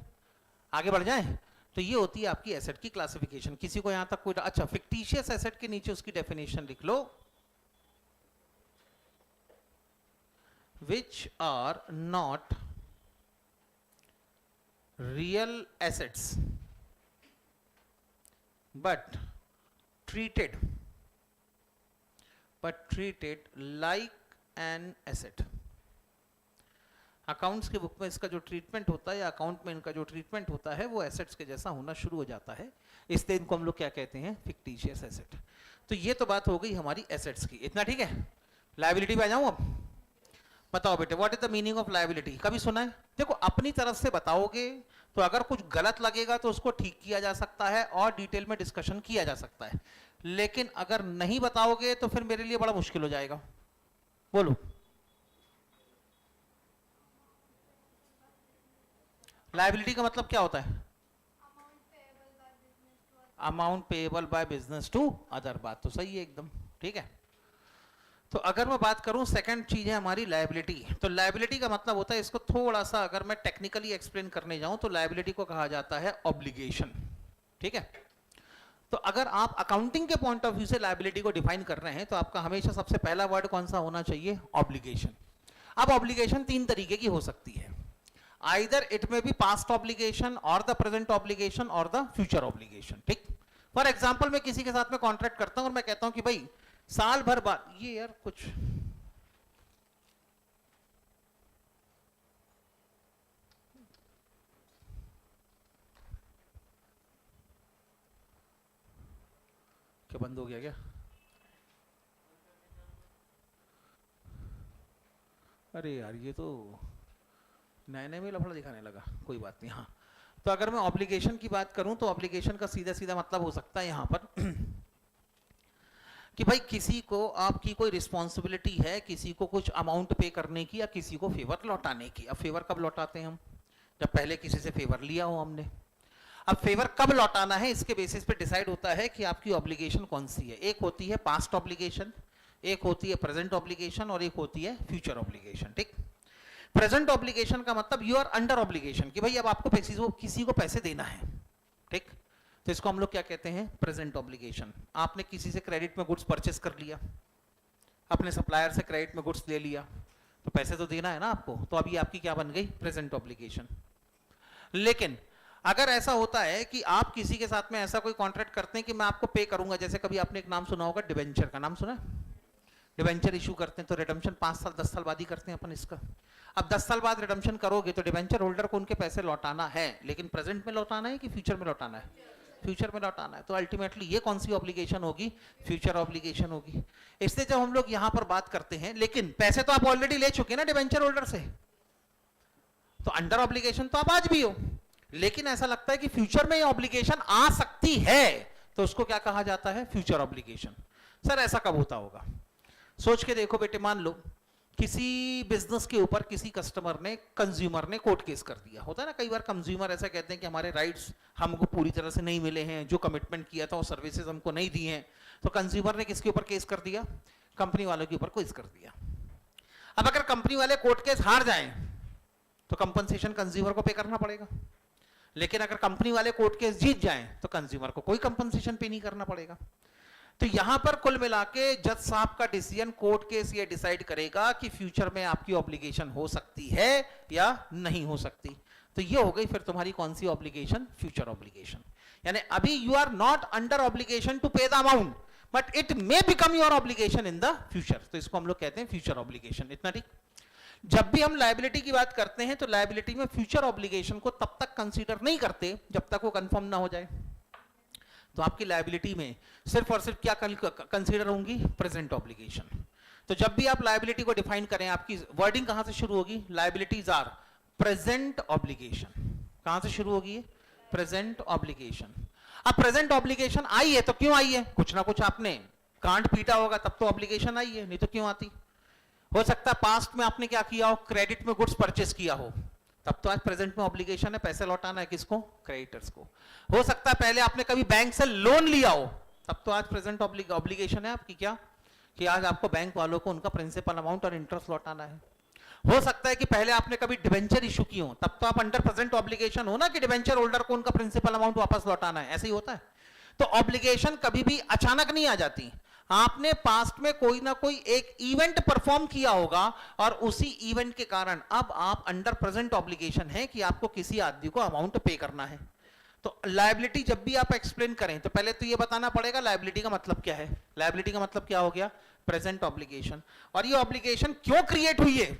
आगे बढ़ जाएं। तो ये होती है आपकी एसेट की क्लासिफिकेशन। किसी को यहां तक कोई? अच्छा, फिक्टिशियस एसेट के नीचे उसकी डेफिनेशन लिख लो, which are not real assets but treated like an asset। Accounts की बुक में इसका जो ट्रीटमेंट होता है या अकाउंट में इनका जो ट्रीटमेंट होता है वो एसेट्स के जैसा होना शुरू हो जाता है, इसलिए इनको हम लोग क्या कहते हैं, फिक्टिशियस एसेट। तो ये तो बात हो गई हमारी एसेट्स की, इतना ठीक है। लायबिलिटी पे आ जाऊं अब, बताओ बेटे what is the meaning of liability, कभी सुना है? देखो अपनी तरफ से बताओगे तो अगर कुछ गलत लगेगा तो उसको ठीक किया जा सकता है और डिटेल में डिस्कशन किया जा सकता है, लेकिन अगर नहीं बताओगे तो फिर मेरे लिए बड़ा मुश्किल हो जाएगा। बोलो। लायबिलिटी का मतलब क्या होता है? Amount payable by business to other, बात तो सही है एकदम, ठीक है। तो अगर मैं बात करूं सेकंड चीज है हमारी लायबिलिटी, तो लायबिलिटी का मतलब होता है, इसको थोड़ा सा अगर मैं टेक्निकली एक्सप्लेन करने जाऊं तो लायबिलिटी को कहा जाता है ऑब्लिगेशन, ठीक है। तो अगर आप अकाउंटिंग के पॉइंट ऑफ व्यू से लायबिलिटी को डिफाइन कर रहे हैं तो आपका हमेशा सबसे पहला वर्ड कौन सा होना चाहिए? ऑब्लिगेशन। अब ऑब्लिगेशन तीन तरीके की हो सकती है, आइदर इट में बी पास्ट ऑब्लिगेशन और द प्रेजेंट ऑब्लिगेशन और द फ्यूचर ऑब्लिगेशन, ठीक। फॉर एग्जाम्पल मैं किसी के साथ में कॉन्ट्रैक्ट करता हूं और मैं कहता हूं कि भाई साल भर बाद, ये यार कुछ क्या बंद हो गया क्या? अरे यार ये तो नए नए में लफड़ा दिखाने लगा, कोई बात नहीं। हाँ, तो अगर मैं ऑब्लिगेशन की बात करूं तो ऑब्लिगेशन का सीधा सीधा मतलब हो सकता है यहां पर कि भाई किसी को आपकी कोई रिस्पॉन्सिबिलिटी है, किसी को कुछ अमाउंट पे करने की या किसी को फेवर लौटाने की। अब फेवर कब लौटाते हैं हम? जब पहले किसी से फेवर लिया हो हमने। अब फेवर कब लौटाना है इसके बेसिस पे डिसाइड होता है कि आपकी ऑब्लिगेशन कौन सी है। एक होती है पास्ट ऑब्लिगेशन, एक होती है प्रेजेंट ऑब्लिगेशन और एक होती है फ्यूचर ऑब्लिगेशन, ठीक। प्रेजेंट ऑब्लिगेशन का मतलब यू आर अंडर ऑब्लिगेशन, कि भाई अब आपको किसी को पैसे देना है, ठीक। तो इसको हम लोग क्या कहते हैं? Present obligation. आपने किसी से क्रेडिट में गुड्स परचेस कर लिया, अपने सप्लायर से क्रेडिट में गुड्स ले लिया, तो पैसे तो देना है ना आपको, तो अभी आपकी क्या बन गई? Present obligation. लेकिन अगर ऐसा होता है कि आप किसी के साथ में ऐसा कोई कॉन्ट्रैक्ट करते हैं कि मैं आपको पे करूंगा, जैसे कभी आपने एक नाम सुना होगा डिबेंचर का, नाम सुना है? डिबेंचर इशू करते हैं तो रिडम्पशन 5 साल 10 साल बाद ही करते हैं अपन इसका। अब 10 साल बाद रिडम्पशन करोगे तो डिबेंचर होल्डर को उनके पैसे लौटाना है, लेकिन प्रेजेंट में लौटाना है कि फ्यूचर में लौटाना है? फ्यूचर में लौटाना है। तो अल्टीमेटली ये कौन सी ऑब्लिगेशन होगी? फ्यूचर ऑब्लिगेशन होगी। इसलिए जब हम लोग यहां पर बात करते हैं, लेकिन पैसे तो आप ऑलरेडी ले चुके हैं ना डिबेंचर होल्डर से, तो अंडर ऑब्लिगेशन तो आप आज भी हो, लेकिन ऐसा लगता है कि फ्यूचर में ये ऑब्लिगेशन आ सकती है, तो उसको क्या कहा जाता है? Future obligation. सर ऐसा कब होता होगा? सोच के देखो बेटे, मान लो किसी बिजनेस के ऊपर किसी कस्टमर ने, कंज्यूमर ने कोर्ट केस कर दिया। होता है ना कई बार कंज्यूमर ऐसा कहते हैं कि हमारे राइट्स हमको पूरी तरह से नहीं मिले हैं, जो कमिटमेंट किया था वो सर्विसेज हमको नहीं दी हैं। तो कंज्यूमर ने किसके ऊपर केस कर दिया? कंपनी वालों के ऊपर केस कर दिया। अब अगर कंपनी वाले कोर्ट केस हार जाएं तो कंपनसेशन कंज्यूमर को पे करना पड़ेगा, लेकिन अगर कंपनी वाले कोर्ट केस जीत जाएं तो कंज्यूमर को कोई कंपनसेशन पे नहीं करना पड़ेगा। तो यहां पर कुल मिला के जज साहब का डिसीजन कोर्ट केस ये डिसाइड करेगा कि फ्यूचर में आपकी ऑब्लिगेशन हो सकती है या नहीं हो सकती। तो ये हो गई फिर तुम्हारी कौन सी ऑब्लिगेशन? Future obligation. यानी अभी you are not under obligation to pay the amount, but it may become your obligation in the future. तो इसको हम लोग कहते हैं फ्यूचर ऑब्लिगेशन। इतना ठीक। जब भी हम लायबिलिटी की बात करते हैं तो लायबिलिटी में फ्यूचर ऑब्लिगेशन को तब तक कंसीडर नहीं करते जब तक वो कंफर्म ना हो जाए। तो आपकी लायबिलिटी में सिर्फ और सिर्फ क्या कंसीडर होंगी? Present obligation. तो जब भी आप लायबिलिटी को डिफाइन करें, आपकी वर्डिंग कहां से शुरू होगी? Liabilities are present obligation. कहां से शुरू होगी? Present obligation. अब प्रेजेंट ऑब्लिगेशन आई है तो क्यों आई है? कुछ ना कुछ आपने कांड पीटा होगा तब तो ऑब्लिगेशन आई है, नहीं तो क्यों आती? हो सकता है पास्ट में आपने क्या किया हो? क्रेडिट में गुड्स परचेस किया हो, तब तो आज प्रेजेंट में ऑब्लिगेशन है, पैसे लौटाना है किसको? क्रेडिटर्स को। हो सकता है पहले आपने कभी बैंक से लोन लिया हो, तब तो आज प्रेजेंट ऑब्लिगेशन है आपकी क्या? कि आज आपको बैंक वालों को उनका प्रिंसिपल अमाउंट और इंटरेस्ट लौटाना है। हो सकता है कि पहले आपने कभी डिबेंचर इशू की हो, तब तो आप अंडर प्रेजेंट ऑब्लिगेशन हो ना कि डिबेंचर होल्डर को उनका प्रिंसिपल अमाउंट वापस लौटाना है। ऐसे ही होता है। तो ऑब्लिगेशन कभी भी अचानक नहीं आ जाती। आपने पास्ट में कोई ना कोई एक इवेंट परफॉर्म किया होगा और उसी इवेंट के कारण अब आप अंडर प्रेजेंट ऑब्लिगेशन है कि आपको किसी आदमी को अमाउंट पे करना है। तो लायबिलिटी जब भी आप एक्सप्लेन करें तो पहले तो ये बताना पड़ेगा लायबिलिटी का मतलब क्या है। लायबिलिटी का मतलब क्या हो गया? Present obligation. और ये ऑब्लिगेशन क्यों क्रिएट हुई है?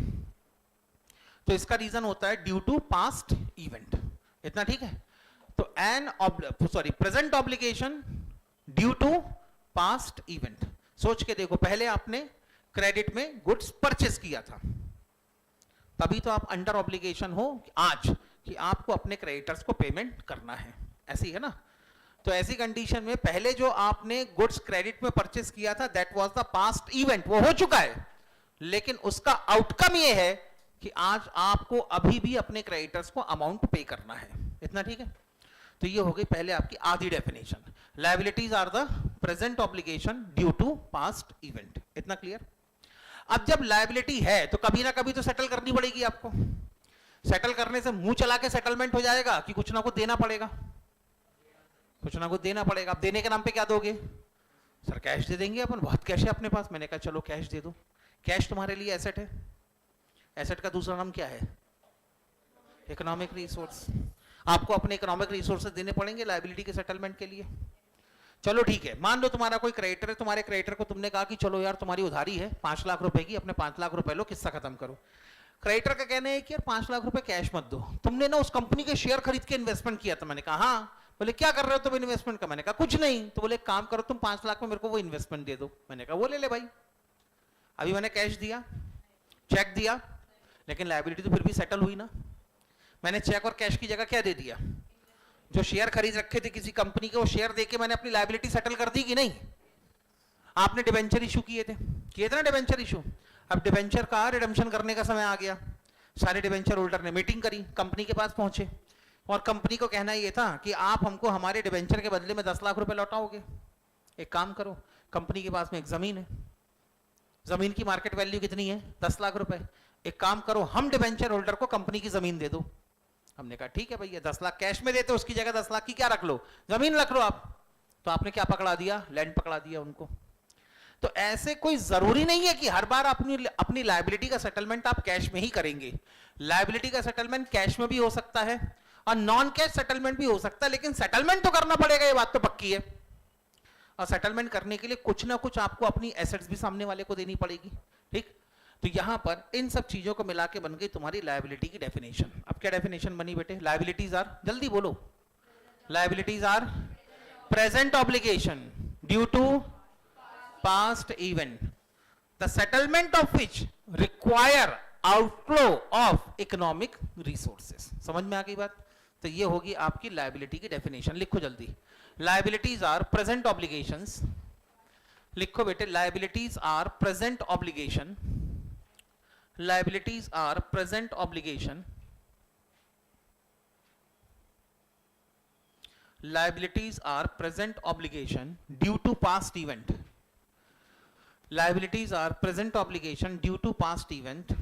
तो इसका रीजन होता है ड्यू टू पास्ट इवेंट, इतना ठीक है। तो present obligation due to past event. सोच के देखो, पहले आपने क्रेडिट में गुड्स परचेस किया था, तभी तो आप अंडर ऑब्लिगेशन हो आज कि आपको अपने क्रेडिटर्स को पेमेंट करना है, ऐसी है ना। तो ऐसी कंडीशन में पहले जो आपने गुड्स क्रेडिट में परचेस किया था that was the past event, वो हो चुका है, लेकिन उसका आउटकम ये है कि आज आपको अभी भी अपने क्रेडिटर्स को अमाउंट पे करना है, इतना ठीक है। तो ये हो गई पहले आपकी आधी definition. Liabilities are the present obligation due to past event, इतना क्लियर। अब जब लायबिलिटी है तो कभी ना कभी तो सेटल करनी पड़ेगी आपको। सेटल करने से मुंह चला के सेटलमेंट हो जाएगा कि कुछ ना कुछ देना पड़ेगा, कुछ ना कुछ देना पड़ेगा। अब देने के नाम पे क्या दोगे? सर कैश दे देंगे अपन, बहुत कैश है अपने पास। मैंने कहा चलो कैश दे दो। कैश तुम्हारे लिए एसेट है, एसेट का दूसरा नाम क्या है? Economic resource. आपको अपने इकोनॉमिक रिसोर्सेज देने पड़ेंगे लायबिलिटी के सेटलमेंट के लिए। चलो ठीक है, मान लो तुम्हारा कोई क्रेडिटर है, तुम्हारे क्रेडिटर को तुमने कहा कि चलो यार तुम्हारी उधारी है 5 लाख रुपए की, अपने 5 लाख रुपए लो, किस्सा खत्म करो। क्रेडिटर का कहना है कि यार 5 लाख रुपए कैश मत दो, तुमने ना उस कंपनी के शेयर खरीद के इन्वेस्टमेंट किया था। मैंने कहा हाँ। बोले क्या कर रहे हो तुम इन्वेस्टमेंट का? मैंने कहा कुछ नहीं। तो बोले काम करो तुम 5 लाख में मेरे को वो इन्वेस्टमेंट दे दो। मैंने कहा वो ले ले भाई। अभी मैंने कैश दिया, चेक दिया, लेकिन लायबिलिटी तो फिर भी सेटल हुई ना। मैंने चेक और कैश की जगह क्या दे दिया? जो शेयर खरीद रखे थे किसी कंपनी के, वो शेयर देके मैंने अपनी लायबिलिटी सेटल कर दी कि नहीं? आपने डिबेंचर इशू किए थे ना डिबेंचर इशू। अब डिबेंचर का रिडम्पशन करने का समय आ गया। सारे डिबेंचर होल्डर ने मीटिंग करी, कंपनी के पास पहुंचे और कंपनी को कहना ये था कि आप हमको हमारे डिबेंचर के बदले में 10 लाख रुपए लौटाओगे। एक काम करो, कंपनी के पास में एक जमीन है, जमीन की मार्केट वैल्यू कितनी है? 10 लाख रुपए। एक काम करो, हम डिबेंचर होल्डर को कंपनी की जमीन दे दो। हमने कहा ठीक है भैया, 10 लाख कैश में देते, उसकी जगह 10 लाख की क्या रख लो, जमीन रख लो आप। तो आपने क्या पकड़ा दिया? लैंड पकड़ा दिया उनको। तो ऐसे कोई जरूरी नहीं है कि हर बार अपनी लायबिलिटी का सेटलमेंट आप कैश में ही करेंगे। लायबिलिटी का सेटलमेंट कैश में भी हो सकता है और नॉन कैश सेटलमेंट भी हो सकता है, लेकिन सेटलमेंट तो करना पड़ेगा, ये बात तो पक्की है। और सेटलमेंट करने के लिए कुछ ना कुछ आपको अपनी एसेट्स भी सामने वाले को देनी पड़ेगी, ठीक। तो यहां पर इन सब चीजों को मिला के बन गई तुम्हारी लायबिलिटी की डेफिनेशन। अब क्या डेफिनेशन बनी बेटे? लायबिलिटीज आर, जल्दी बोलो, liabilities are present obligation due to past event the settlement of which require outflow of economic resources. समझ में आ गई बात? तो ये होगी आपकी लायबिलिटी की डेफिनेशन। लिखो जल्दी, लायबिलिटीज आर प्रेजेंट ऑब्लिगेशंस। लिखो बेटे, liabilities are present obligation, liabilities are present obligation, liabilities are present obligation due to past event, liabilities are present obligation due to past event,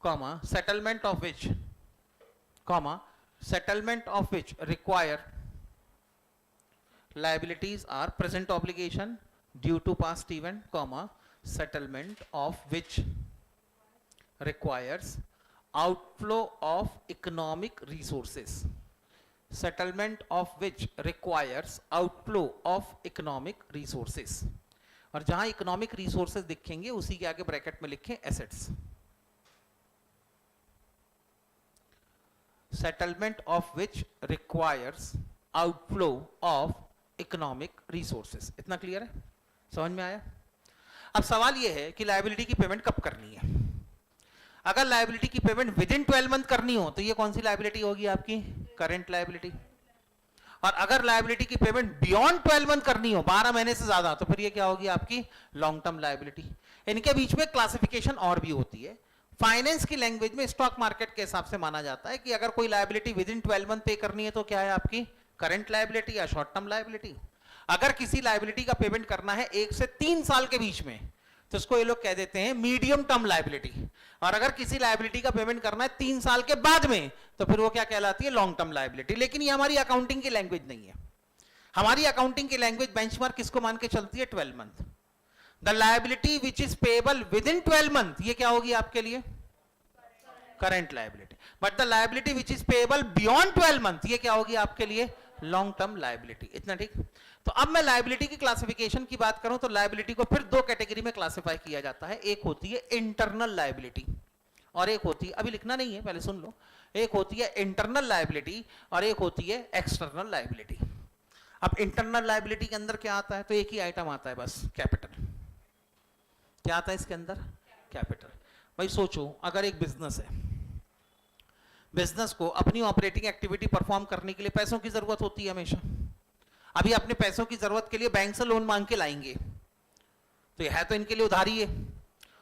comma settlement of which, comma settlement of which require, liabilities are present obligation due to past event, comma settlement of which requires outflow of economic resources, settlement of which requires outflow of economic resources। और जहां economic resources दिखेंगे उसी के आगे bracket में लिखें assets. Settlement of which requires outflow of economic resources. इतना clear है? समझ में आया? अब सवाल यह है कि लायबिलिटी की पेमेंट कब करनी है। अगर लायबिलिटी की पेमेंट विद इन 12 मंथ करनी हो तो ये कौन सी लायबिलिटी होगी? आपकी करंट लायबिलिटी। और अगर लायबिलिटी की पेमेंट बियॉन्ड 12 मंथ करनी हो, 12 महीने से ज्यादा, तो फिर ये क्या होगी? आपकी लॉन्ग टर्म लायबिलिटी। इनके बीच में क्लासिफिकेशन और भी होती है। फाइनेंस की लैंग्वेज में, स्टॉक मार्केट के हिसाब से माना जाता है कि अगर कोई लायबिलिटी विद इन 12 मंथ पे करनी है तो क्या है? आपकी करंट लायबिलिटी या शॉर्ट टर्म लायबिलिटी। अगर किसी लायबिलिटी का पेमेंट करना है 1 से 3 साल के बीच में तो इसको ये लोग कह देते हैं मीडियम टर्म लायबिलिटी। और अगर किसी लायबिलिटी का पेमेंट करना है 3 साल के बाद में तो फिर वो क्या कहलाती है? Long term liability. लेकिन ये हमारी अकाउंटिंग की लैंग्वेज नहीं है। हमारी अकाउंटिंग की लैंग्वेज बेंचमार्क किसको मान के चलती है? 12 month. The liability which is payable within 12 month, ये क्या होगी आपके लिए? Current liability. But the liability which is payable beyond 12 month, ये क्या होगी आपके लिए? Long term liability. इतना ठीक? तो अब मैं लायबिलिटी की क्लासिफिकेशन की बात करूं तो लायबिलिटी को फिर 2 कैटेगरी में क्लासिफाई किया जाता है। एक होती है इंटरनल लायबिलिटी और एक होती है, अभी लिखना नहीं है पहले सुन लो, एक होती है इंटरनल लायबिलिटी और एक होती है एक्सटर्नल लायबिलिटी। अब इंटरनल लायबिलिटी के अंदर क्या आता है, तो एक ही आइटम आता है बस, कैपिटल। क्या आता है इसके अंदर, कैपिटल। भाई सोचो अगर एक बिजनेस है, बिजनेस को अपनी ऑपरेटिंग एक्टिविटी परफॉर्म करने के लिए पैसों की जरूरत होती है हमेशा। अभी अपने पैसों की जरूरत के लिए बैंक से लोन मांग के लाएंगे, तो यह है तो इनके लिए उधारी है,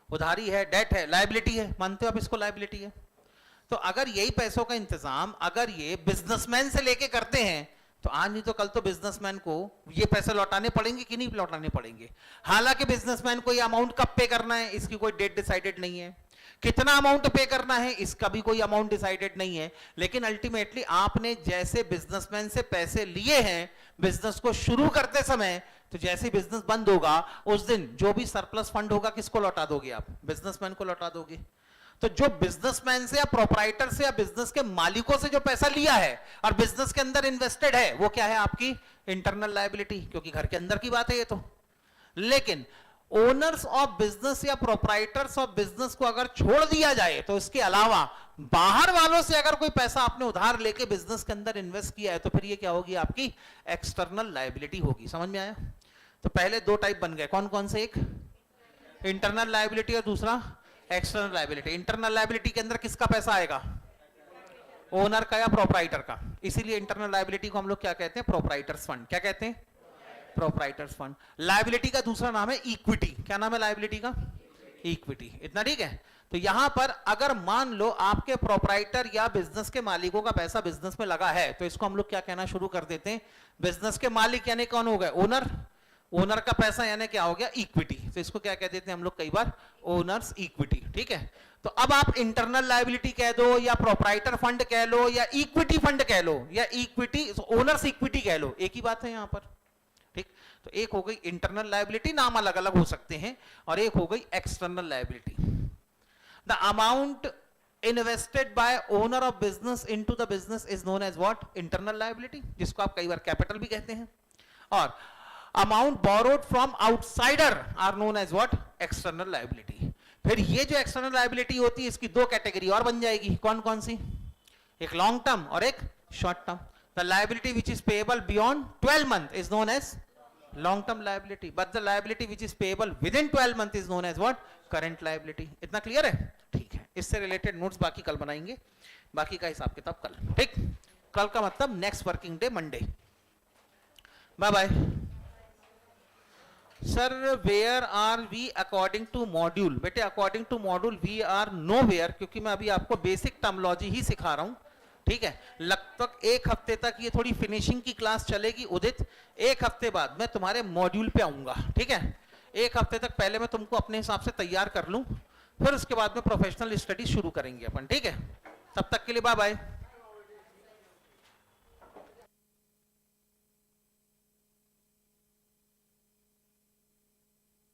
उधारी है, डेट है, लायबिलिटी है, मानते हो आप इसको लायबिलिटी है। तो अगर यही पैसों का इंतजाम अगर ये बिजनेसमैन से लेके करते हैं, तो आज नहीं तो कल तो बिजनेसमैन को ये पैसे लौटाने पड़ेंगे कि नहीं लौटाने पड़ेंगे। हालांकि बिजनेसमैन को ये अमाउंट कब पे करना है इसकी कोई डेट डिसाइडेड नहीं है, कितना अमाउंट पे करना है इसका भी कोई अमाउंट डिसाइडेड नहीं है, लेकिन अल्टीमेटली आपने जैसे बिजनेसमैन से पैसे लिए हैं बिजनेस को शुरू करते समय, तो जैसे बिजनेस बंद होगा उस दिन जो भी सरप्लस फंड होगा किसको लौटा दोगे आप, बिजनेसमैन को लौटा दोगे। तो जो बिजनेसमैन से या प्रोपराइटर से या बिजनेस के मालिकों से जो पैसा लिया है और बिजनेस के अंदर इन्वेस्टेड है, वो क्या है आपकी इंटरनल लायबिलिटी, क्योंकि घर के अंदर की बात है ये तो। लेकिन ओनर्स ऑफ बिजनेस या प्रोपराइटर्स ऑफ बिजनेस को अगर छोड़ दिया जाए, तो इसके अलावा बाहर वालों से अगर कोई पैसा आपने उधार लेके बिजनेस के अंदर इन्वेस्ट किया है, तो फिर ये क्या होगी आपकी एक्सटर्नल लायबिलिटी होगी। समझ में आया? तो पहले दो टाइप बन गए, कौन कौन से, एक इंटरनल लायबिलिटी और दूसरा एक्सटर्नल लायबिलिटी। इंटरनल लायबिलिटी के अंदर किसका पैसा आएगा, ओनर का या प्रोपराइटर का, इसीलिए इंटरनल लायबिलिटी को हम लोग क्या कहते हैं, प्रोपराइटर्स फंड। क्या कहते हैं, प्रोपराइटर्स फंड। लायबिलिटी का दूसरा नाम है इक्विटी। क्या नाम है लायबिलिटी का, इक्विटी। इतना ठीक है। तो यहां पर अगर मान लो आपके प्रोपराइटर या बिजनेस के मालिकों का पैसा बिजनेस में लगा है, तो इसको हम लोग क्या कहना शुरू कर देते हैं, बिजनेस के मालिक यानी कौन हो गए, ओनर। ओनर का पैसा यानी क्या हो गया, इक्विटी। तो इसको क्या कह देते हैं हम लोग कई बार, ओनर्स इक्विटी। ठीक है। तो अब आप इंटरनल लायबिलिटी कह दो या प्रोपराइटर फंड कह लो या इक्विटी फंड कह लो या इक्विटी ओनर्स इक्विटी कह लो, एक ही बात है यहां पर। ठीक। तो एक हो गई इंटरनल लायबिलिटी, नाम अलग अलग हो सकते हैं, और एक हो गई external liability. The amount invested by owner of business into the business is known as what, internal liability, जिसको आप कई बार कैपिटल भी कहते हैं। और amount borrowed from outsider are known as what, external liability. फिर ये जो एक्सटर्नल लायबिलिटी होती है इसकी दो कैटेगरी और बन जाएगी, कौन कौन सी, एक लॉन्ग टर्म और एक short term. The liability which is payable beyond 12 month is known as long term liability, but the liability which is payable within 12 month is known as what, current liability. इतना clear है? ठीक है। इससे related notes बाकी कल बनाएंगे, बाकी का हिसाब किताब कल। ठीक। कल का मतलब next working day Monday. Bye bye. Sir where are we according to module, बेटे according to module we are nowhere, क्योंकि मैं अभी आपको बेसिक टर्मोलॉजी ही सिखा रहा हूं। ठीक है। लगभग एक हफ्ते तक ये थोड़ी फिनिशिंग की क्लास चलेगी उदित, एक हफ्ते बाद मैं तुम्हारे मॉड्यूल पे आऊंगा। ठीक है। एक हफ्ते तक पहले मैं तुमको अपने हिसाब से तैयार कर लूं, फिर उसके बाद में प्रोफेशनल स्टडी शुरू करेंगे अपन। ठीक है। तब तक के लिए बाय बाय।